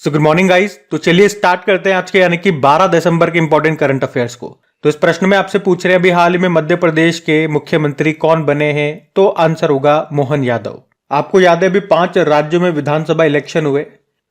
So good morning guys. तो चलिए start करते हैं आज के यानी कि 12 दिसंबर के इंपॉर्टेंट करंट अफेयर्स को। तो इस प्रश्न में आपसे पूछ रहे हैं अभी हाल ही में मध्य प्रदेश के मुख्यमंत्री कौन बने हैं, तो आंसर होगा मोहन यादव। आपको याद है अभी 5 राज्यों में विधानसभा इलेक्शन हुए,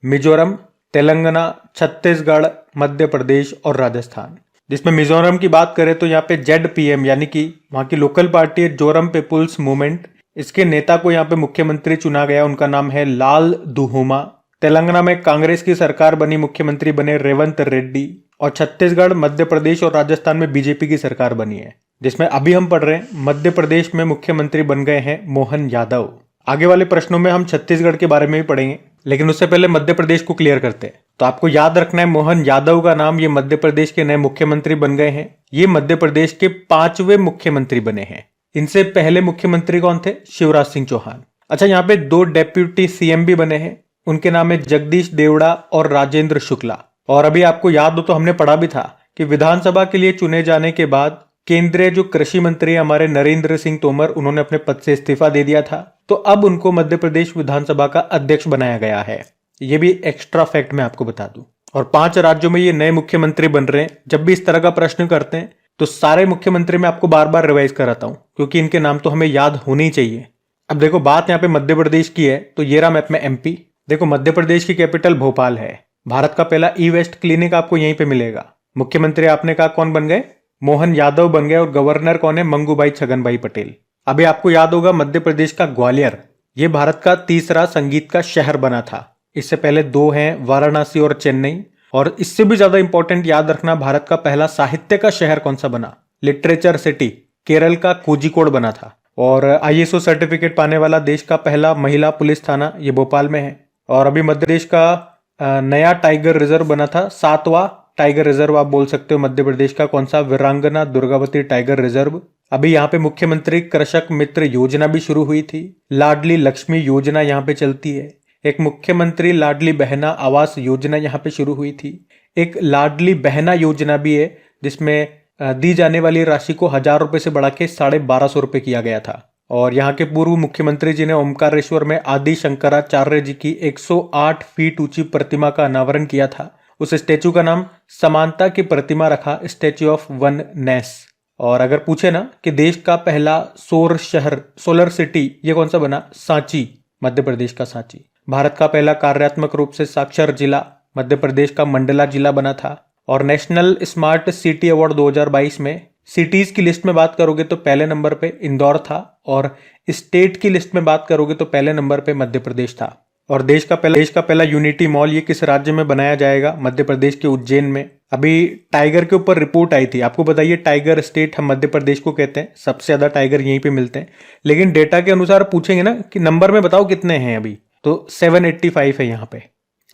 मिजोरम, तेलंगाना, छत्तीसगढ़, मध्य प्रदेश और राजस्थान। जिसमें मिजोरम की बात करें तो यहाँ पे ZPM यानी कि वहां की लोकल पार्टी है जोरम पीपुल्स मूवमेंट, इसके नेता को यहाँ पे मुख्यमंत्री चुना गया, उनका नाम है लाल दुहुमा। तेलंगाना में कांग्रेस की सरकार बनी, मुख्यमंत्री बने रेवंत रेड्डी। और छत्तीसगढ़, मध्य प्रदेश और राजस्थान में बीजेपी की सरकार बनी है, जिसमें अभी हम पढ़ रहे हैं मध्य प्रदेश में मुख्यमंत्री बन गए हैं मोहन यादव। आगे वाले प्रश्नों में हम छत्तीसगढ़ के बारे में भी पढ़ेंगे, लेकिन उससे पहले मध्य प्रदेश को क्लियर करते हैं। तो आपको याद रखना है मोहन यादव का नाम, ये मध्य प्रदेश के नए मुख्यमंत्री बन गए हैं। ये मध्य प्रदेश के 5वें मुख्यमंत्री बने हैं। इनसे पहले मुख्यमंत्री कौन थे? शिवराज सिंह चौहान। अच्छा, यहाँ पे 2 डेप्यूटी CM भी बने हैं, उनके नाम है जगदीश देवड़ा और राजेंद्र शुक्ला। और अभी आपको याद हो तो हमने पढ़ा भी था कि विधानसभा के लिए चुने जाने के बाद केंद्रीय जो कृषि मंत्री हमारे नरेंद्र सिंह तोमर, उन्होंने अपने पद से इस्तीफा दे दिया था। तो अब उनको मध्य प्रदेश विधानसभा का अध्यक्ष बनाया गया है। ये भी एक्स्ट्रा फैक्ट मैं आपको बता दूं। और 5 राज्यों में ये नए मुख्यमंत्री बन रहे हैं। जब भी इस तरह का प्रश्न करते हैं तो सारे मुख्यमंत्री मैं आपको बार बार रिवाइज कराता हूं, क्योंकि इनके नाम तो हमें याद होने ही चाहिए। अब देखो, बात यहाँ पे मध्य प्रदेश की है तो ये रहा मैप में MP। देखो, मध्य प्रदेश की कैपिटल भोपाल है। भारत का पहला ई-वेस्ट क्लिनिक आपको यहीं पे मिलेगा। मुख्यमंत्री आपने कहा कौन बन गए? मोहन यादव बन गए। और गवर्नर कौन है? मंगूभाई छगनभाई पटेल। अभी आपको याद होगा मध्य प्रदेश का ग्वालियर, ये भारत का 3रा संगीत का शहर बना था। इससे पहले 2 हैं, वाराणसी और चेन्नई। और इससे भी ज्यादा इंपॉर्टेंट याद रखना, भारत का पहला साहित्य का शहर कौन सा बना? लिटरेचर सिटी, केरल का कोझिकोड बना था। और ISO सर्टिफिकेट पाने वाला देश का पहला महिला पुलिस थाना ये भोपाल में है। और अभी मध्य प्रदेश का नया टाइगर रिजर्व बना था, 7वां टाइगर रिजर्व आप बोल सकते हो मध्य प्रदेश का। कौन सा? वीरांगना दुर्गावती टाइगर रिजर्व। अभी यहाँ पे मुख्यमंत्री कृषक मित्र योजना भी शुरू हुई थी। लाडली लक्ष्मी योजना यहाँ पे चलती है। एक मुख्यमंत्री लाडली बहना आवास योजना यहाँ पे शुरू हुई थी। एक लाडली बहना योजना भी है, जिसमें दी जाने वाली राशि को 1000 रुपए से बढ़ा के 1250 रुपए किया गया था। और यहाँ के पूर्व मुख्यमंत्री जी ने ओमकारेश्वर में आदि शंकराचार्य जी की 108 फीट ऊंची प्रतिमा का अनावरण किया था। उस स्टेचू का नाम समानता की प्रतिमा रखा, स्टेच्यू ऑफ वननेस। और अगर पूछे ना कि देश का पहला सौर शहर, सोलर सिटी, ये कौन सा बना? सांची, मध्य प्रदेश का सांची। भारत का पहला कार्यात्मक रूप से साक्षर जिला मध्य प्रदेश का मंडला जिला बना था। और नेशनल स्मार्ट सिटी अवार्ड 2022 में सिटीज की लिस्ट में बात करोगे तो पहले नंबर पे इंदौर था। और स्टेट की लिस्ट में बात करोगे तो पहले नंबर पे मध्य प्रदेश था। और देश का पहला यूनिटी मॉल ये किस राज्य में बनाया जाएगा? मध्य प्रदेश के उज्जैन में। अभी टाइगर के ऊपर रिपोर्ट आई थी, आपको बताइए टाइगर स्टेट हम मध्य प्रदेश को कहते हैं, सबसे ज्यादा टाइगर यहीं पे मिलते हैं। लेकिन डेटा के अनुसार पूछेंगे ना कि नंबर में बताओ कितने हैं अभी, तो 785 है यहाँ पे।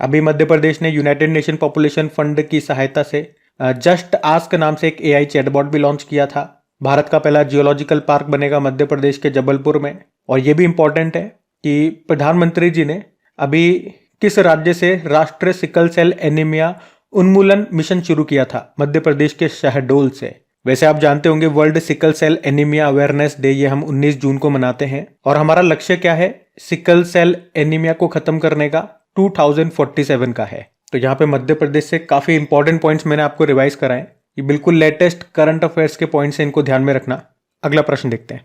अभी मध्य प्रदेश ने यूनाइटेड नेशन पॉपुलेशन फंड की सहायता से जस्ट आस्क नाम से एक AI चैटबॉट भी लॉन्च किया था। भारत का पहला जियोलॉजिकल पार्क बनेगा मध्य प्रदेश के जबलपुर में। और यह भी इंपॉर्टेंट है कि प्रधानमंत्री जी ने अभी किस राज्य से राष्ट्रीय सिकल सेल एनीमिया उन्मूलन मिशन शुरू किया था? मध्य प्रदेश के शहडोल से। वैसे आप जानते होंगे world sickle cell anaemia awareness day ये हम 19 जून को मनाते हैं। और हमारा लक्ष्य क्या है? सिकल सेल एनीमिया को खत्म करने का 2047 का है। तो यहाँ पे मध्य प्रदेश से काफी इंपॉर्टेंट पॉइंट्स मैंने आपको रिवाइज कराए। ये बिल्कुल लेटेस्ट करंट अफेयर्स के पॉइंट्स हैं, इनको ध्यान में रखना। अगला प्रश्न देखते हैं।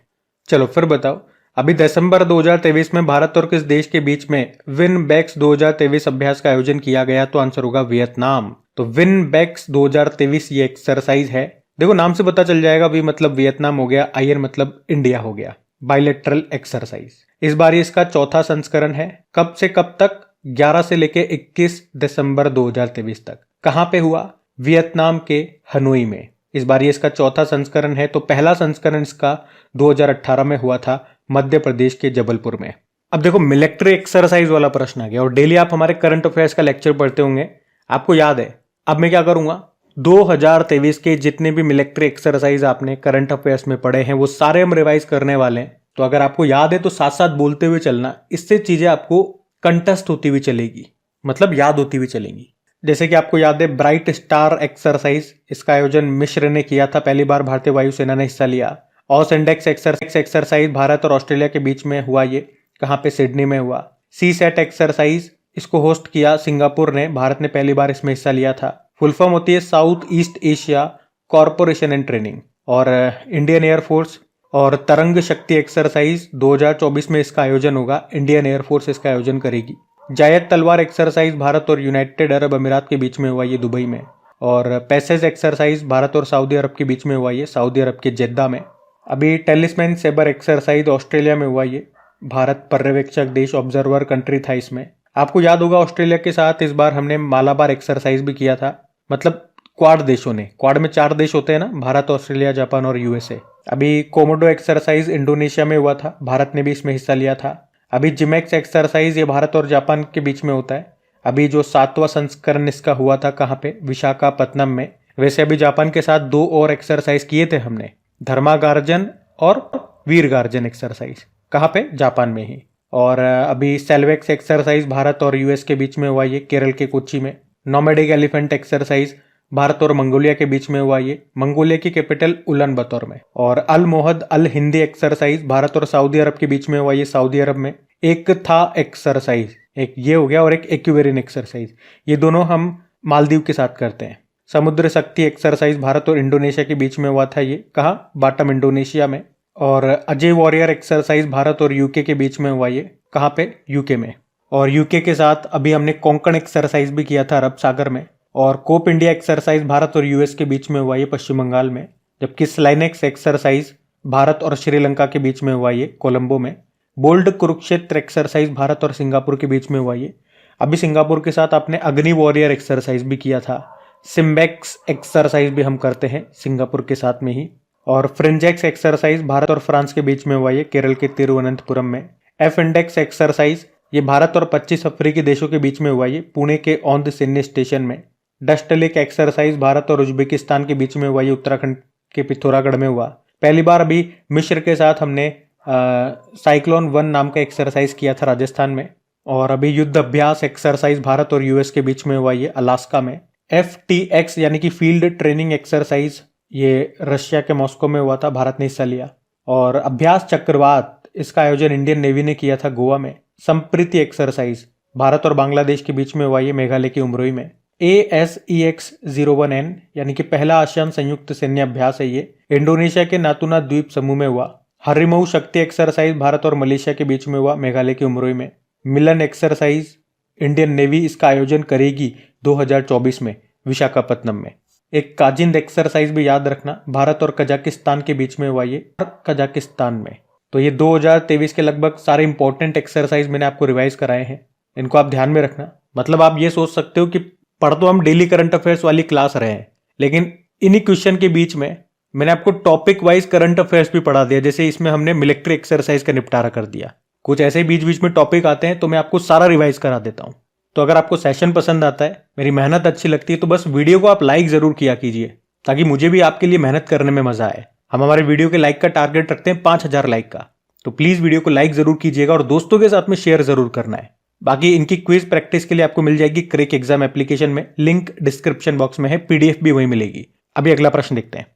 चलो फिर बताओ, अभी दिसंबर 2023 में भारत और किस देश के बीच में विनबैक्स 2023 अभ्यास का आयोजन किया गया? तो आंसर होगा वियतनाम। तो विनबैक्स 2023 ये एक्सरसाइज है। देखो नाम से पता चल जाएगा, वी मतलब वियतनाम हो गया, IN मतलब इंडिया हो गया। Bilateral exercise. इस बार इसका 4था संस्करण है। कब से कब तक? 11 से लेके 21 दिसंबर 2023 तक। कहां पे हुआ? वियतनाम के हनोई में। इस बार इसका 4था संस्करण है। तो पहला संस्करण इसका 2018 में हुआ था मध्य प्रदेश के जबलपुर में। अब देखो मिलिट्री एक्सरसाइज वाला प्रश्न आ गया। और डेली आप हमारे करंट अफेयर्स का लेक्चर पढ़ते होंगे, आपको याद है। अब मैं क्या करूंगा, 2023 के जितने भी मिलिट्री एक्सरसाइज आपने करंट अफेयर्स में पढ़े हैं वो सारे हम रिवाइज करने वाले हैं। तो अगर आपको याद है तो साथ साथ बोलते हुए चलना, इससे चीजें आपको कंटेस्ट होती हुई चलेगी, मतलब याद होती हुई चलेंगी। जैसे कि आपको याद है ब्राइट स्टार एक्सरसाइज, इसका आयोजन मिश्र ने किया था, पहली बार भारतीय वायुसेना ने हिस्सा लिया। ऑस इंडेक्स एक्सरसाइज भारत और ऑस्ट्रेलिया के बीच में हुआ, ये कहाँ पे? सिडनी में हुआ। सी सेट एक्सरसाइज इसको होस्ट किया सिंगापुर ने, भारत ने पहली बार इसमें हिस्सा लिया था। फुल फॉर्म होती है south east Asia corporation and training. और इंडियन एयरफोर्स और तरंग शक्ति एक्सरसाइज 2024 में इसका आयोजन होगा, इंडियन एयरफोर्स इसका आयोजन करेगी। जायद तलवार एक्सरसाइज भारत और यूनाइटेड अरब अमीरात के बीच में हुआ ये दुबई में। और पैसेज एक्सरसाइज भारत और सऊदी अरब के बीच में हुआ ये सऊदी अरब के जेद्दा में। अभी टेलिस्मैन सेबर एक्सरसाइज ऑस्ट्रेलिया में हुआ ये, भारत पर्यवेक्षक देश ऑब्जर्वर कंट्री था इसमें। आपको याद होगा ऑस्ट्रेलिया के साथ इस बार हमने मालाबार एक्सरसाइज भी किया था, मतलब क्वाड देशों ने, क्वाड में 4 देश होते हैं ना, भारत, ऑस्ट्रेलिया, जापान और यूएसए। अभी कोमोडो एक्सरसाइज इंडोनेशिया में हुआ था, भारत ने भी इसमें हिस्सा लिया था। अभी जिमेक्स एक्सरसाइज ये भारत और जापान के बीच में होता है। अभी जो 7वां संस्करण इसका हुआ था कहाँ पे, विशाखापत्तनम में। वैसे अभी जापान के साथ 2 और एक्सरसाइज किए थे हमने, धर्मागार्जन और वीरगार्जन एक्सरसाइज, कहाँ पे, जापान में ही। और अभी सेल्वेक्स एक्सरसाइज भारत और यूएस के बीच में हुआ ये, केरल के कोच्चि में। नोमैडिक एलिफेंट एक्सरसाइज भारत और मंगोलिया के बीच में हुआ ये, मंगोलिया की कैपिटल उलन बतौर में। और अल मोहद अल हिंदी एक्सरसाइज भारत और सऊदी अरब के बीच में हुआ ये, सऊदी अरब में। एक था एक्सरसाइज, एक ये हो गया, और एक एक्वेरियन एक्सरसाइज, ये दोनों हम मालदीव के साथ करते हैं। समुद्र शक्ति एक्सरसाइज भारत और इंडोनेशिया के बीच में हुआ था ये, कहाँ, बाटम इंडोनेशिया में। और अजय वॉरियर एक्सरसाइज भारत और यूके के बीच में हुआ ये, कहाँ पे, यूके में। और यूके के साथ अभी हमने कोंकण एक्सरसाइज भी किया था अरब सागर में। और कोप इंडिया एक्सरसाइज भारत और यूएस के बीच में हुआ ये, पश्चिम बंगाल में। जबकि स्लाइनेक्स एक्सरसाइज भारत और श्रीलंका के बीच में हुआ ये, कोलंबो में। बोल्ड कुरुक्षेत्र एक्सरसाइज भारत और सिंगापुर के बीच में हुआ ये। अभी सिंगापुर के साथ आपने अग्नि वॉरियर एक्सरसाइज भी किया था। सिम्बेक्स एक्सरसाइज भी हम करते हैं सिंगापुर के साथ में ही। और फ्रिंजेक्स एक्सरसाइज भारत और फ्रांस के बीच में हुआ ये, केरल के तिरुवनंतपुरम में। एफ इंडेक्स एक्सरसाइज ये भारत और 25 अफ्रीकी देशों के बीच में हुआ ये, पुणे के औंध सैन्य स्टेशन में। डस्ट लेक एक्सरसाइज भारत और उज्बेकिस्तान के बीच में हुआ ये, उत्तराखंड के पिथौरागढ़ में हुआ। पहली बार अभी मिस्र के साथ हमने साइक्लोन 1 नाम का एक्सरसाइज किया था राजस्थान में। और अभी युद्ध अभ्यास एक्सरसाइज भारत और यूएस के बीच में हुआ ये, अलास्का में। FTX यानी कि फील्ड ट्रेनिंग एक्सरसाइज ये रशिया के मॉस्को में हुआ था, भारत ने हिस्सा लिया। और अभ्यास चक्रवात, इसका आयोजन इंडियन नेवी ने किया था गोवा में। संप्रीति एक्सरसाइज भारत और बांग्लादेश के बीच में हुआ ये, मेघालय की उमरोई में। ASEX-01N यानी कि पहला आसियान संयुक्त सैन्य अभ्यास है ये, इंडोनेशिया के नातुना द्वीप समूह में हुआ। हरिमऊ शक्ति एक्सरसाइज भारत और मलेशिया के बीच में हुआ, मेघालय की उमरोई में। मिलन एक्सरसाइज इंडियन नेवी इसका आयोजन करेगी 2024 में विशाखापत्तनम में। एक काजिंद एक्सरसाइज भी याद रखना, भारत और कजाकिस्तान के बीच में हुआ ये, कजाकिस्तान में। तो ये 2023 के लगभग सारे इंपॉर्टेंट एक्सरसाइज मैंने आपको रिवाइज कराए हैं, इनको आप ध्यान में रखना। मतलब आप ये सोच सकते हो कि पढ़ तो हम डेली करंट अफेयर्स वाली क्लास रहे हैं, लेकिन इन्हीं क्वेश्चन के बीच में मैंने आपको टॉपिक वाइज करंट अफेयर्स भी पढ़ा दिया। जैसे इसमें हमने मिलिट्री एक्सरसाइज का निपटारा कर दिया। कुछ ऐसे बीच बीच में टॉपिक आते हैं तो मैं आपको सारा रिवाइज करा देता हूं। तो अगर आपको सेशन पसंद आता है, मेरी मेहनत अच्छी लगती है, तो बस वीडियो को आप लाइक जरूर किया कीजिए, ताकि मुझे भी आपके लिए मेहनत करने में मजा आए। हम हमारे वीडियो के लाइक का टारगेट रखते हैं 5000 लाइक का, तो प्लीज वीडियो को लाइक जरूर कीजिएगा और दोस्तों के साथ में शेयर जरूर करना है। बाकी इनकी क्विज प्रैक्टिस के लिए आपको मिल जाएगी क्रेक एग्जाम एप्लीकेशन में, लिंक डिस्क्रिप्शन बॉक्स में है, पीडीएफ भी वहीं मिलेगी। अभी अगला प्रश्न देखते हैं।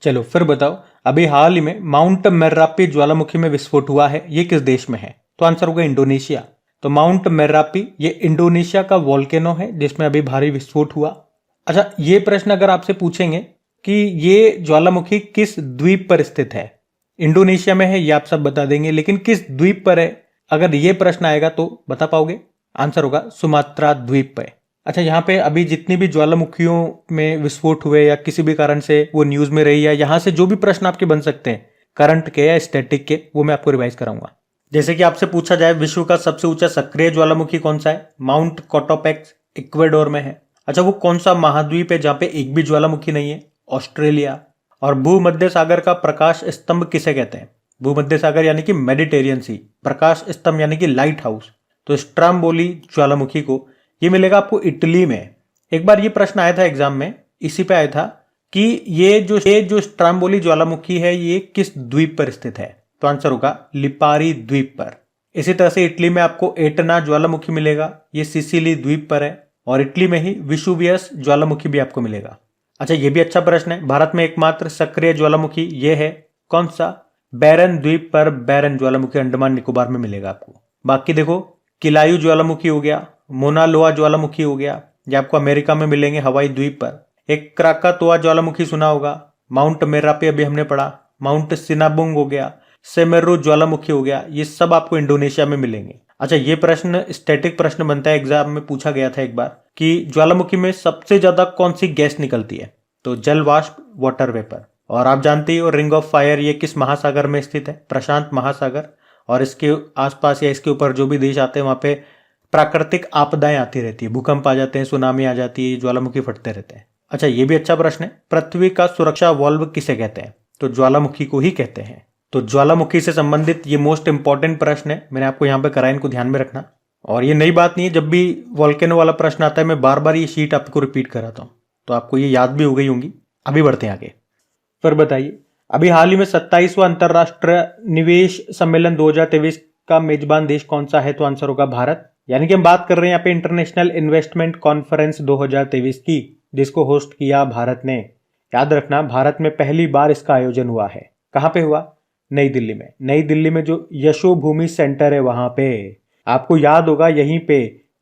चलो फिर बताओ, अभी हाल ही में माउंट मेर्रापी ज्वालामुखी में विस्फोट हुआ है, ये किस देश में है? तो आंसर होगा इंडोनेशिया। तो माउंट मेर्रापी ये इंडोनेशिया का वोल्केनो है जिसमें अभी भारी विस्फोट हुआ। अच्छा, ये प्रश्न अगर आपसे पूछेंगे कि ये ज्वालामुखी किस द्वीप पर स्थित है, इंडोनेशिया में है ये आप सब बता देंगे, लेकिन किस द्वीप पर है अगर ये प्रश्न आएगा तो बता पाओगे? आंसर होगा सुमात्रा द्वीप पर। अच्छा, यहाँ पे अभी जितनी भी ज्वालामुखियों में विस्फोट हुए या किसी भी कारण से वो न्यूज में रही, या यहाँ से जो भी प्रश्न आपके बन सकते हैं करंट के या स्टैटिक के, वो मैं आपको रिवाइज कराऊंगा। जैसे कि आपसे पूछा जाए विश्व का सबसे ऊंचा सक्रिय ज्वालामुखी कौन सा है? माउंट कोटोपेक्स इक्वेडोर में है। अच्छा, वो कौन सा महाद्वीप है जहाँ पे एक भी ज्वालामुखी नहीं है? ऑस्ट्रेलिया। और भूमध्य सागर का प्रकाश स्तंभ किसे कहते हैं? भूमध्य सागर यानी कि मेडिटेरियन सी, प्रकाश स्तंभ यानी कि लाइट हाउस। तो स्ट्राम्बोली ज्वालामुखी को ये मिलेगा आपको इटली में। एक बार ये प्रश्न आया था एग्जाम में, इसी पे आया था कि ये जो स्ट्राम्बोली ज्वालामुखी है ये किस द्वीप पर स्थित है? तो आंसर होगा लिपारी द्वीप पर। इसी तरह से इटली में आपको एटना ज्वालामुखी मिलेगा, ये सिसिली द्वीप पर है। और इटली में ही विशुवियस ज्वालामुखी भी आपको मिलेगा। अच्छा, ये भी अच्छा प्रश्न है, भारत में एकमात्र सक्रिय ज्वालामुखी ये है, कौन सा? बैरन द्वीप पर बैरन ज्वालामुखी अंडमान निकोबार में मिलेगा आपको। बाकी देखो किलायू ज्वालामुखी हो गया, मोना लोआ ज्वालामुखी हो गया, ये आपको अमेरिका में मिलेंगे हवाई द्वीप पर। एक क्राकातोआ ज्वालामुखी सुना होगा, माउंट मेरापी अभी हमने पढ़ा, माउंट सिनाबुंग हो गया, सेमेरू ज्वालामुखी हो गया, ये सब आपको इंडोनेशिया में मिलेंगे। अच्छा, ये प्रश्न स्टैटिक प्रश्न बनता है, एग्जाम में पूछा गया था एक बार कि ज्वालामुखी में सबसे ज्यादा कौन सी गैस निकलती है, तो जल वाष्प, वाटर वेपर। और आप जानते ही हो रिंग ऑफ फायर ये किस महासागर में स्थित है, प्रशांत महासागर। और इसके आसपास या इसके ऊपर जो भी देश आते हैं वहां पे प्राकृतिक आपदाएं आती रहती है, भूकंप आ जाते हैं, सुनामी आ जाती है, ज्वालामुखी फटते रहते हैं। अच्छा, ये भी अच्छा प्रश्न है, पृथ्वी का सुरक्षा वॉल्व किसे कहते हैं, तो ज्वालामुखी को ही कहते हैं। तो ज्वालामुखी से संबंधित ये मोस्ट इंपॉर्टेंट प्रश्न है, मैंने आपको यहाँ पे कराया, इनको ध्यान में रखना। और ये नई बात नहीं है, जब भी वॉल्केनो वाला प्रश्न आता है मैं बार बार ये शीट आपको रिपीट कराता हूँ, तो आपको ये याद भी हो गई होंगी। अभी बढ़ते हैं आगे। फिर बताइए, अभी हाल ही में 27वां अंतरराष्ट्रीय निवेश सम्मेलन 2023 का मेजबान देश कौन सा है, तो आंसर होगा भारत। यानी कि हम बात कर रहे हैं यहाँ पे इंटरनेशनल इन्वेस्टमेंट कॉन्फ्रेंस 2023 की, जिसको होस्ट किया भारत ने। याद रखना, भारत में पहली बार इसका आयोजन हुआ है। कहाँ पे हुआ, नई दिल्ली में। नई दिल्ली में जो यशोभूमि सेंटर है वहां पे, आपको याद होगा यहीं पे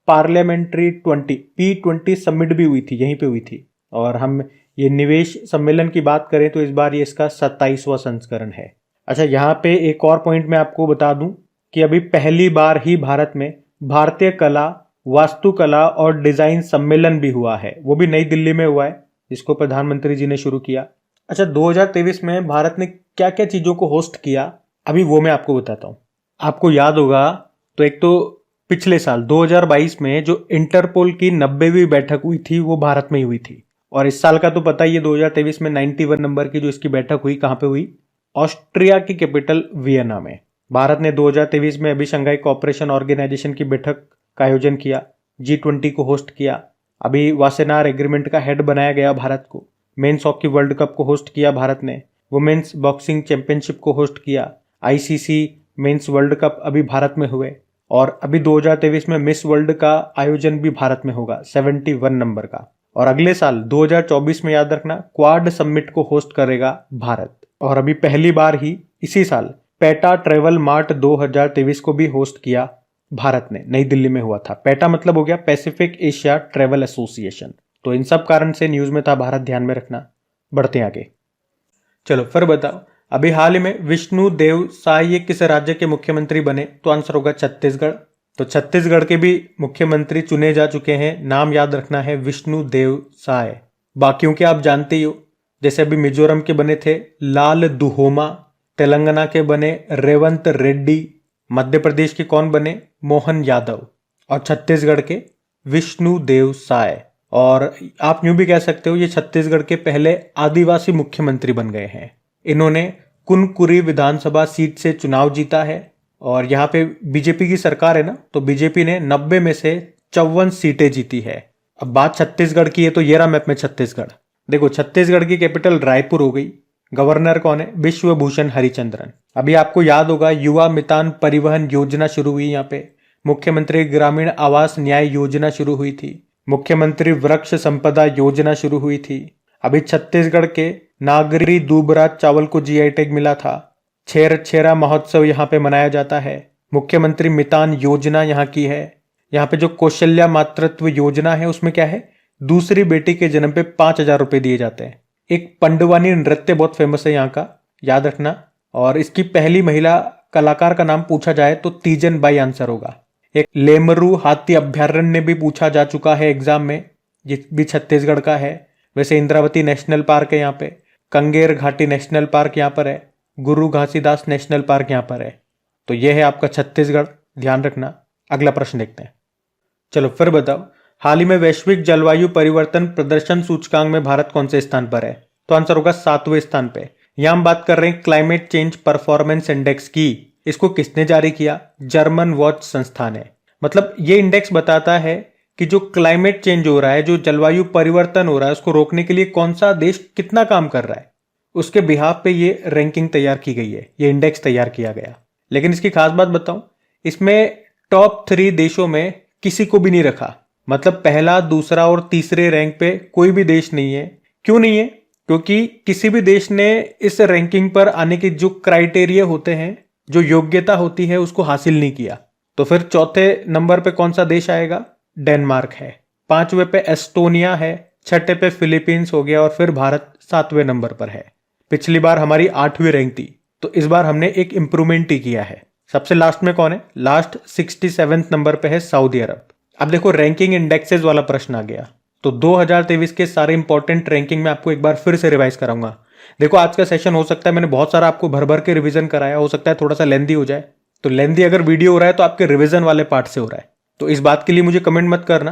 पार्लियामेंट्री P20 समिट भी हुई थी, यहीं पे हुई थी। और हम ये निवेश सम्मेलन की बात करें तो इस बार ये इसका 27वां संस्करण है। अच्छा, यहाँ पे एक और पॉइंट मैं आपको बता दूं कि अभी पहली बार ही भारत में भारतीय कला, वास्तुकला और डिजाइन सम्मेलन भी हुआ है, वो भी नई दिल्ली में हुआ है, जिसको प्रधानमंत्री जी ने शुरू किया। अच्छा, 2023 में भारत ने क्या क्या चीजों को होस्ट किया, अभी वो मैं आपको बताता हूँ। आपको याद होगा तो एक तो पिछले साल 2022 में जो इंटरपोल की 90वीं बैठक हुई थी वो भारत में ही हुई थी। और इस साल का तो पता ही है, 2023 में 91 नंबर की जो इसकी बैठक हुई, कहाँ पे हुई, ऑस्ट्रिया की कैपिटल वियना में। भारत ने 2023 में अभी शंघाई कोऑपरेशन ऑर्गेनाइजेशन की बैठक का आयोजन किया, G20 को होस्ट किया। अभी वासेनार एग्रीमेंट का हेड बनाया गया भारत को। मेंस हॉकी वर्ल्ड कप को होस्ट किया भारत ने। वुमेन्स बॉक्सिंग चैंपियनशिप को होस्ट किया। ICC मेंस वर्ल्ड कप अभी भारत में हुए। और अभी 2023 में मिस वर्ल्ड का आयोजन भी भारत में होगा, 71 नंबर का। और अगले साल 2024 में याद रखना क्वाड समिट को होस्ट करेगा भारत। और अभी पहली बार ही इसी साल पेटा ट्रेवल मार्ट 2023 को भी होस्ट किया भारत ने, नई दिल्ली में हुआ था। पेटा मतलब हो गया पैसिफिक एशिया ट्रेवल एसोसिएशन। तो इन सब कारण से न्यूज में था भारत, ध्यान में रखना। बढ़ते हैं आगे। चलो फिर बताओ, अभी हाल ही में विष्णु देव साय ये किस राज्य के मुख्यमंत्री बने, तो आंसर होगा छत्तीसगढ़। तो छत्तीसगढ़ के भी मुख्यमंत्री चुने जा चुके हैं, नाम याद रखना है विष्णु देव साय। बाकियों के आप जानते ही हो, जैसे अभी मिजोरम के बने थे लाल दुहोमा, तेलंगाना के बने रेवंत रेड्डी, मध्य प्रदेश के कौन बने, मोहन यादव, और छत्तीसगढ़ के विष्णु देव साय। और आप यूं भी कह सकते हो ये छत्तीसगढ़ के पहले आदिवासी मुख्यमंत्री बन गए हैं। इन्होंने कुनकुरी विधानसभा सीट से चुनाव जीता है। और यहाँ पे बीजेपी की सरकार है ना, तो बीजेपी ने 90 में से 54 सीटें जीती है। अब बात छत्तीसगढ़ की है तो ये रहा मैप में छत्तीसगढ़। देखो, छत्तीसगढ़ की कैपिटल रायपुर हो गई। गवर्नर कौन है, विश्वभूषण हरिचंद्रन। अभी आपको याद होगा युवा मितान परिवहन योजना शुरू हुई यहाँ पे। मुख्यमंत्री ग्रामीण आवास न्याय योजना शुरू हुई थी। मुख्यमंत्री वृक्ष संपदा योजना शुरू हुई थी। अभी छत्तीसगढ़ के नागरी दूबराज चावल को GI टैग मिला था। छेरा महोत्सव यहाँ पे मनाया जाता है। मुख्यमंत्री मितान योजना यहाँ की है। यहाँ पे जो कौशल्या मातृत्व योजना है उसमें क्या है, दूसरी बेटी के जन्म पे 5,000 रुपए दिए जाते हैं। एक पंडवानी नृत्य बहुत फेमस है यहाँ का, याद रखना। और इसकी पहली महिला कलाकार का नाम पूछा जाए तो तीजन बाई आंसर होगा। एक लेमरू हाथी अभ्यारण्य भी पूछा जा चुका है एग्जाम में, ये भी छत्तीसगढ़ का है। वैसे इंद्रावती नेशनल पार्क है यहाँ पे, कंगेर घाटी नेशनल पार्क यहाँ पर है, गुरु घासीदास नेशनल पार्क यहाँ पर है। तो यह है आपका छत्तीसगढ़, ध्यान रखना। अगला प्रश्न देखते हैं। चलो फिर बताओ, हाल ही में वैश्विक जलवायु परिवर्तन प्रदर्शन सूचकांक में भारत कौन से स्थान पर है, तो आंसर होगा 7वें स्थान पे। यहां हम बात कर रहे हैं क्लाइमेट चेंज परफॉर्मेंस इंडेक्स की। इसको किसने जारी किया, जर्मन वॉच संस्थान है। मतलब ये इंडेक्स बताता है कि जो क्लाइमेट चेंज हो रहा है, जो जलवायु परिवर्तन हो रहा है, उसको रोकने के लिए कौन सा देश कितना काम कर रहा है, उसके बिहाफ पे ये रैंकिंग तैयार की गई है, ये इंडेक्स तैयार किया गया। लेकिन इसकी खास बात बताऊं, इसमें टॉप 3 देशों में किसी को भी नहीं रखा। मतलब पहला, दूसरा और तीसरे रैंक पे कोई भी देश नहीं है। क्यों नहीं है, क्योंकि किसी भी देश ने इस रैंकिंग पर आने के जो क्राइटेरिया होते हैं, जो योग्यता होती है, उसको हासिल नहीं किया। तो फिर चौथे नंबर पे कौन सा देश आएगा? डेनमार्क है। पांचवें पे एस्टोनिया है। छठे पे फिलीपींस हो गया और फिर भारत 7वें नंबर पर है। पिछली बार हमारी 8वीं रैंक थी, तो इस बार हमने एक इंप्रूवमेंट ही किया है। सबसे लास्ट में कौन है? लास्ट 67 नंबर पे है सऊदी अरब। अब देखो रैंकिंग इंडेक्सेस वाला प्रश्न आ गया, तो 2023 के सारे इंपॉर्टेंट रैंकिंग में आपको एक बार फिर से रिवाइज कराऊंगा। देखो आज का सेशन हो सकता है मैंने बहुत सारा आपको भर भर के रिवीजन कराया, हो सकता है थोड़ा सा लेंदी हो जाए, तो लेंदी अगर वीडियो हो रहा है तो आपके रिवीजन वाले पार्ट से हो रहा है। तो इस बात के लिए मुझे कमेंट मत करना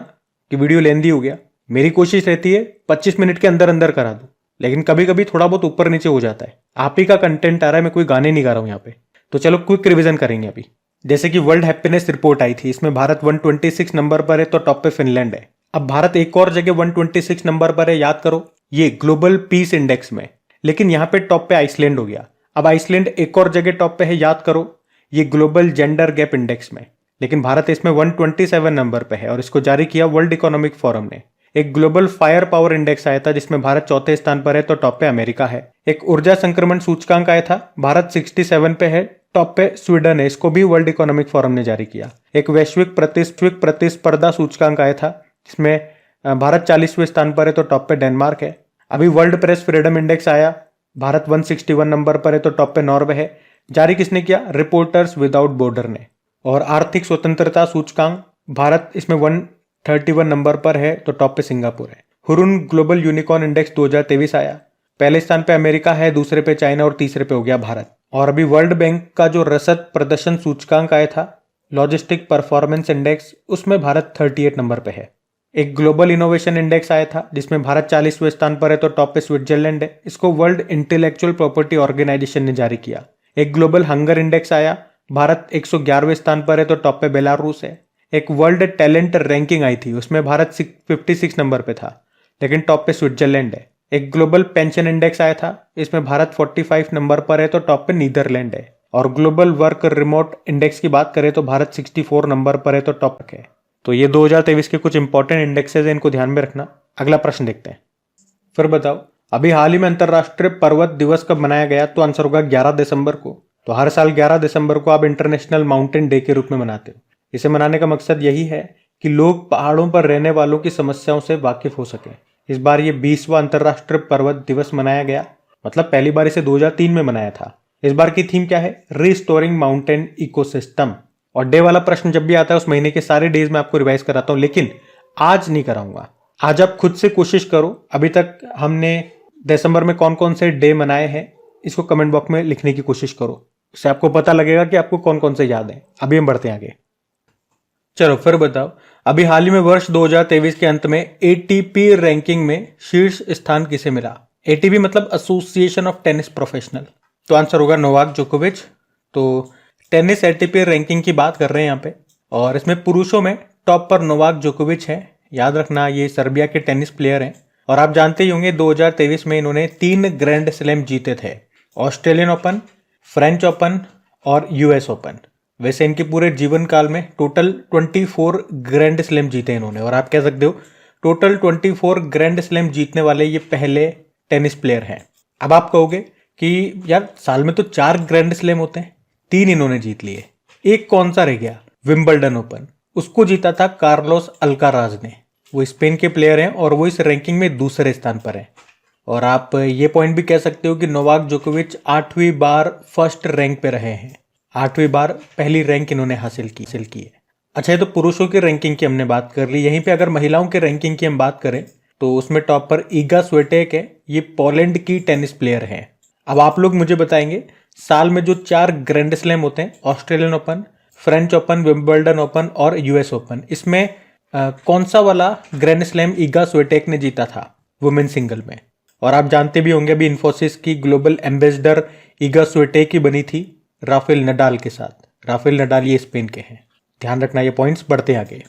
कि वीडियो लेंदी हो गया। मेरी कोशिश रहती है 25 मिनट के अंदर अंदर करा दूं, लेकिन कभी कभी थोड़ा बहुत ऊपर नीचे हो जाता है। आप ही का कंटेंट आ रहा है, मैं कोई गाने नहीं गा रहा हूं यहाँ पे। तो चलो क्विक रिवीजन करेंगे अभी। जैसे कि वर्ल्ड हैप्पीनेस रिपोर्ट आई थी, इसमें भारत 126 नंबर पर है, तो टॉप पे फिनलैंड है। अब भारत एक और जगह 126 नंबर पर है, याद करो, ये ग्लोबल पीस इंडेक्स में, लेकिन यहाँ पे टॉप पे आइसलैंड हो गया। अब आइसलैंड एक और जगह टॉप पे है, याद करो, ये ग्लोबल जेंडर गैप इंडेक्स में, लेकिन भारत इसमें 127 नंबर पे है और इसको जारी किया वर्ल्ड इकोनॉमिक फोरम ने। एक ग्लोबल फायर पावर इंडेक्स आया था जिसमें भारत चौथे स्थान पर है, तो टॉप पे अमेरिका है। एक ऊर्जा संक्रमण सूचकांक आया था, भारत 67 पे है, टॉप पे स्वीडन है, इसको भी वर्ल्ड इकोनॉमिक फोरम ने जारी किया। एक वैश्विक प्रतिस्पर्धा सूचकांक आया था जिसमें भारत 40वें स्थान पर है, तो टॉप पे डेनमार्क है। अभी वर्ल्ड प्रेस फ्रीडम इंडेक्स आया, भारत 161 नंबर पर है, तो टॉप पे नॉर्वे है। जारी किसने किया? रिपोर्टर्स विदाउट बॉर्डर ने। और आर्थिक स्वतंत्रता सूचकांक, भारत इसमें 131 नंबर पर है, तो टॉप पे सिंगापुर है। हुरुन ग्लोबल यूनिकॉर्न इंडेक्स 2023 आया, पहले स्थान पे अमेरिका है, दूसरे पे चाइना और तीसरे पे हो गया भारत। और अभी वर्ल्ड बैंक का जो रसद प्रदर्शन सूचकांक आया था, लॉजिस्टिक परफॉर्मेंस इंडेक्स, उसमें भारत 38 नंबर पे है। एक ग्लोबल इनोवेशन इंडेक्स आया था जिसमें भारत 40वें स्थान पर है, तो टॉप पे स्विट्जरलैंड है, इसको वर्ल्ड इंटेलेक्चुअल प्रॉपर्टी ऑर्गेनाइजेशन ने जारी किया। एक ग्लोबल हंगर इंडेक्स आया, भारत 111वें स्थान पर है, तो टॉप पे बेलारूस है। एक वर्ल्ड टैलेंट रैंकिंग आई थी, उसमें भारत 56 नंबर पे था, लेकिन टॉप पे स्विट्जरलैंड है। एक ग्लोबल पेंशन इंडेक्स आया था, इसमें भारत 45 नंबर पर है, तो टॉप पे नीदरलैंड है। और ग्लोबल वर्क रिमोट इंडेक्स की बात करें तो भारत 64 नंबर पर है, तो टॉप पे है। तो ये 2023 के कुछ इंपॉर्टेंट इंडेक्सेस हैं, इनको ध्यान में रखना। अगला प्रश्न देखते हैं। फिर बताओ, अभी हाल ही में अंतरराष्ट्रीय पर्वत दिवस कब मनाया गया? तो आंसर होगा 11 दिसंबर को। तो हर साल 11 दिसंबर को आप इंटरनेशनल माउंटेन डे के रूप में मनाते हो। इसे मनाने का मकसद यही है कि लोग पहाड़ों पर रहने वालों की समस्याओं से वाकिफ हो सके। इस बार ये 20वां अंतरराष्ट्रीय पर्वत दिवस मनाया गया, मतलब पहली बार इसे 2003 में मनाया था। इस बार की थीम क्या है? Restoring mountain ecosystem. और डे वाला प्रश्न जब भी आता है उस महीने के सारे डेज में आपको रिवाइज कराता हूं, लेकिन आज नहीं कराऊंगा। आज आप खुद से कोशिश करो, अभी तक हमने दिसंबर में कौन कौन से डे मनाए हैं इसको कमेंट बॉक्स में लिखने की कोशिश करो, उससे आपको पता लगेगा कि आपको कौन कौन से याद है। अभी हम बढ़ते हैं आगे। चलो फिर बताओ, अभी हाल ही में वर्ष 2023 के अंत में एटीपी रैंकिंग में शीर्ष स्थान किसे मिला? एटीपी मतलब एसोसिएशन ऑफ टेनिस प्रोफेशनल, तो आंसर होगा नोवाक जोकोविच। तो टेनिस एटीपी रैंकिंग की बात कर रहे हैं यहाँ पे, और इसमें पुरुषों में टॉप पर नोवाक जोकोविच है। याद रखना ये सर्बिया के टेनिस प्लेयर हैं, और आप जानते ही होंगे 2023 में इन्होंने 3 ग्रैंड स्लैम जीते थे, ऑस्ट्रेलियन ओपन, फ्रेंच ओपन और यूएस ओपन। वैसे इनके पूरे जीवन काल में टोटल 24 ग्रैंड स्लैम जीते इन्होंने, और आप कह सकते हो टोटल 24 ग्रैंड स्लैम जीतने वाले ये पहले टेनिस प्लेयर हैं। अब आप कहोगे कि यार साल में तो 4 ग्रैंड स्लैम होते हैं, 3 इन्होंने जीत लिए, एक कौन सा रह गया? विंबलडन ओपन, उसको जीता था कार्लोस अल्काराज ने। वो स्पेन के प्लेयर हैं और वो इस रैंकिंग में दूसरे स्थान पर है। और आप ये पॉइंट भी कह सकते हो कि नोवाक जोकोविच 8वीं बार फर्स्ट रैंक पे रहे हैं, 8वीं बार पहली रैंक इन्होंने हासिल की है। अच्छा, ये तो पुरुषों की रैंकिंग की हमने बात कर ली। यहीं पे अगर महिलाओं के रैंकिंग की हम बात करें तो उसमें टॉप पर ईगा स्विटेक है, ये पोलैंड की टेनिस प्लेयर हैं। अब आप लोग मुझे बताएंगे साल में जो 4 ग्रैंड स्लैम होते हैं, Australian open, French open, Wimbledon open और यूएस ओपन, इसमें कौन सा वाला ग्रैंड स्लैम ईगा स्विटेक ने जीता था वुमेन सिंगल में? और आप जानते भी होंगे अभी इन्फोसिस की ग्लोबल एम्बेसडर ईगा स्विटेक ही बनी थी राफेल नडाल के साथ। राफेल नडाल ये स्पेन के हैं, ध्यान रखना ये पॉइंट्स। बढ़ते आगे।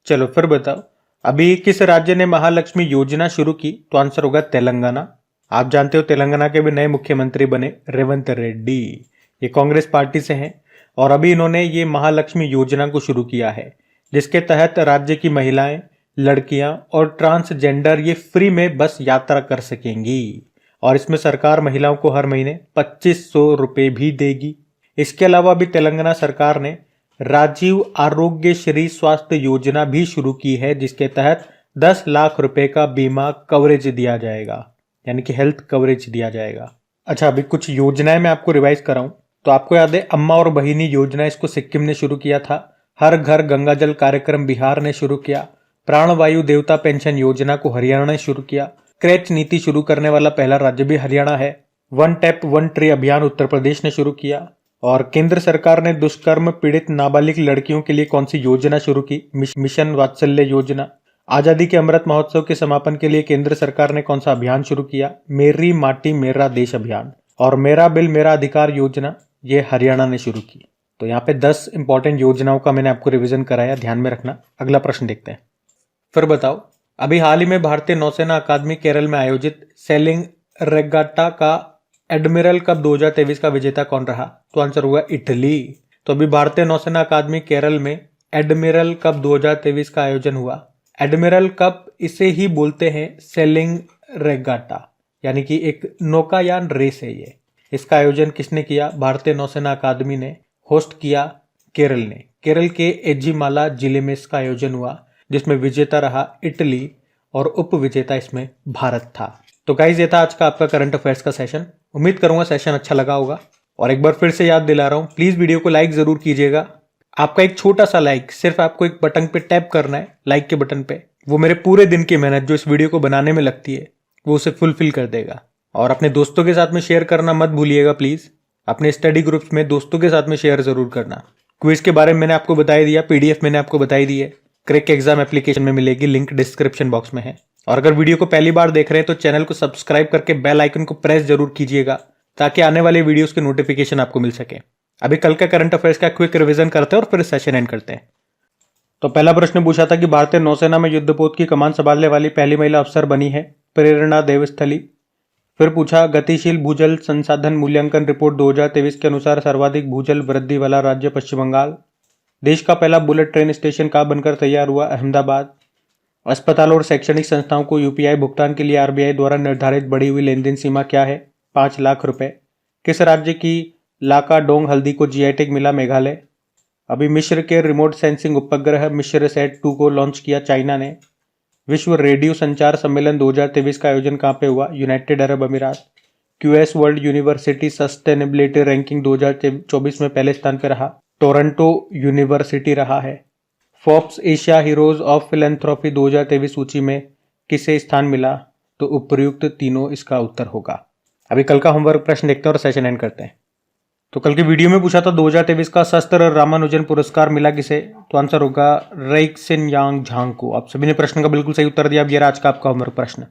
चलो फिर बताओ, अभी किस राज्य ने महालक्ष्मी योजना शुरू की? तो आंसर होगा तेलंगाना। आप जानते हो तेलंगाना के भी नए मुख्यमंत्री बने रेवंत रेड्डी, ये कांग्रेस पार्टी से हैं, और अभी इन्होंने ये महालक्ष्मी योजना को शुरू किया है, जिसके तहत राज्य की महिलाएं, लड़कियां और ट्रांसजेंडर ये फ्री में बस यात्रा कर सकेंगी, और इसमें सरकार महिलाओं को हर महीने 2500 रुपये भी देगी। इसके अलावा अभी तेलंगाना सरकार ने राजीव आरोग्य श्री स्वास्थ्य योजना भी शुरू की है, जिसके तहत 10 लाख रुपए का बीमा कवरेज दिया जाएगा, यानी कि हेल्थ कवरेज दिया जाएगा। अच्छा, अभी कुछ योजनाएं मैं आपको रिवाइज कराऊं तो आपको याद है अम्मा और बहिनी योजना, इसको सिक्किम ने शुरू किया था। हर घर गंगा जल कार्यक्रम बिहार ने शुरू किया। प्राणवायु देवता पेंशन योजना को हरियाणा ने शुरू किया। क्रैच नीति शुरू करने वाला पहला राज्य भी हरियाणा है। वन टैप वन ट्री अभियान उत्तर प्रदेश ने शुरू किया। और केंद्र सरकार ने दुष्कर्म पीड़ित नाबालिग लड़कियों के लिए कौन सी योजना शुरू की? मिशन वात्सल्य योजना। आजादी के अमृत महोत्सव के समापन के लिए केंद्र सरकार ने कौन सा अभियान शुरू किया? मेरी माटी मेरा देश अभियान। और मेरा बिल मेरा अधिकार योजना, ये हरियाणा ने शुरू की। तो यहाँ पे 10 इंपॉर्टेंट योजनाओं का मैंने आपको रिवीजन कराया, ध्यान में रखना। अगला प्रश्न देखते हैं। फिर बताओ, अभी हाल ही में भारतीय नौसेना अकादमी केरल में आयोजित सेलिंग रेगाटा का एडमिरल कप 2023 का विजेता कौन रहा? तो आंसर होगा इटली। तो अभी भारतीय नौसेना अकादमी केरल में एडमिरल कप 2023 का आयोजन हुआ। एडमिरल कप इसे ही बोलते हैं सेलिंग रेगाटा, यानी कि एक नौकायान रेस है ये। इसका आयोजन किसने किया? भारतीय नौसेना अकादमी ने। होस्ट किया केरल ने। केरल के एजिमाला जिले में इसका आयोजन हुआ, जिसमें विजेता रहा इटली और उप विजेता इसमें भारत था। तो गाइस, ये था आज का आपका करंट अफेयर्स का सेशन। उम्मीद करूंगा सेशन अच्छा लगा होगा। और एक बार फिर से याद दिला रहा हूं, प्लीज वीडियो को लाइक जरूर कीजिएगा। आपका एक छोटा सा लाइक, सिर्फ आपको एक बटन पे टैप करना है, लाइक के बटन पे, वो मेरे पूरे दिन की मेहनत जो इस वीडियो को बनाने में लगती है वो उसे फुलफिल कर देगा। और अपने दोस्तों के साथ में शेयर करना मत भूलिएगा प्लीज। अपने स्टडी ग्रुप्स में दोस्तों के साथ में शेयर जरूर करना। क्विज के बारे में मैंने आपको बता दिया, पीडीएफ मैंने आपको बताई दी है, क्रैक एग्जाम एप्लीकेशन में मिलेगी, लिंक डिस्क्रिप्शन बॉक्स में है। और अगर वीडियो को पहली बार देख रहे हैं तो चैनल को सब्सक्राइब करके बेल आइकन को प्रेस जरूर कीजिएगा, ताकि आने वाले वीडियोस के नोटिफिकेशन आपको मिल सके। अभी कल का करंट अफेयर्स का क्विक रिवीजन करते हैं और फिर सेशन एंड करते हैं। तो पहला प्रश्न पूछा था कि भारतीय नौसेना में युद्धपोत की कमान संभालने वाली पहली महिला अफसर बनी है प्रेरणा देवस्थली। फिर पूछा, गतिशील भूजल संसाधन मूल्यांकन रिपोर्ट 2023 के अनुसार सर्वाधिक भूजल वृद्धि वाला राज्य पश्चिम बंगाल। देश का पहला बुलेट ट्रेन स्टेशन कहाँ बनकर तैयार हुआ? अहमदाबाद। अस्पताल और शैक्षणिक संस्थाओं को यूपीआई भुगतान के लिए आरबीआई द्वारा निर्धारित बढ़ी हुई लेन देन सीमा क्या है? 5 लाख रुपए। किस राज्य की लाकाडोंग हल्दी को जीआई टैग मिला? मेघालय। अभी मिस्र के रिमोट सेंसिंग उपग्रह मिस्र सेट 2 को लॉन्च किया चाइना ने। विश्व रेडियो संचार सम्मेलन 2023 का आयोजन कहाँ पे हुआ? यूनाइटेड अरब अमीरात। QS world university sustainability ranking 2024 में पहले स्थान पर रहा टोरंटो यूनिवर्सिटी रहा है। Forbes Asia heroes of philanthropy 2023 सूची में किसे स्थान मिला? तो उपर्युक्त तीनों इसका उत्तर होगा। अभी कल का होमवर्क प्रश्न देखते हैं और सेशन एंड करते हैं। तो कल की वीडियो में पूछा था 2023 का शस्त्र रामानुजन पुरस्कार मिला किसे? तो आंसर होगा रेक्सिन यांग झांग को। आप सभी ने प्रश्न का बिल्कुल सही उत्तर दिया। अब ये आज का आपका होमवर्क प्रश्न।